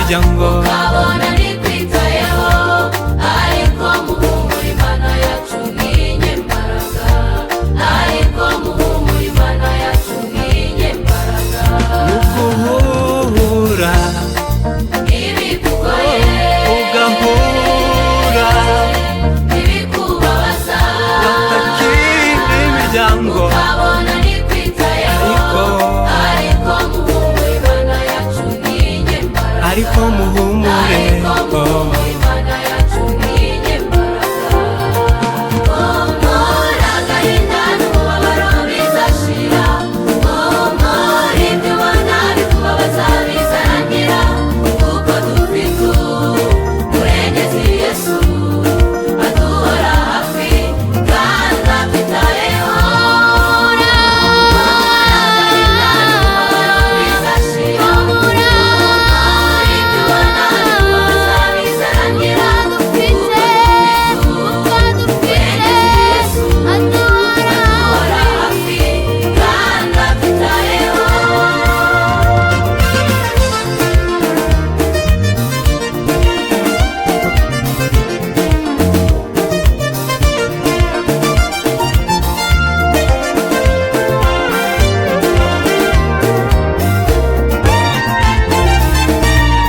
n'imiryango ukabona ntikwitayeho, ariko muhumure Imana yacu nk'inyembaraga, ariko muhumure Imana yacu nk'inyembaraga. nuguhura ibikugoye ugahura ibikubabaza, bakakira imiryango ukabona ntikwitayeho, ariko muhumure Imana yacu nk'inyembaraga, ariko muhumure ariko muhumure Imana yacu nk'inyembaraga. Humura agahinda n'umubabaro bizashira, humura ibyo ubona bikubabaza bizarangira, kuko dufite umurengezi Yesu aduhora hafi kandi atwitayeho. Humura agahinda n'umubabaro bizashira, humura ibyo ubona bikubabaza bizarangira, kuko dufite umurengezi Yesu aduhora hafi kandi atwitayeho.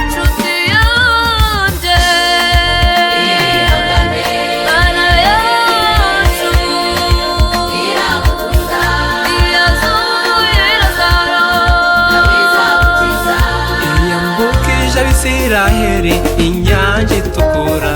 Nshuti yanjye, Mana yacu iragukunda, yazuye Lazaro nawe izagukiza. yambukije abisiraheli inyanja itukura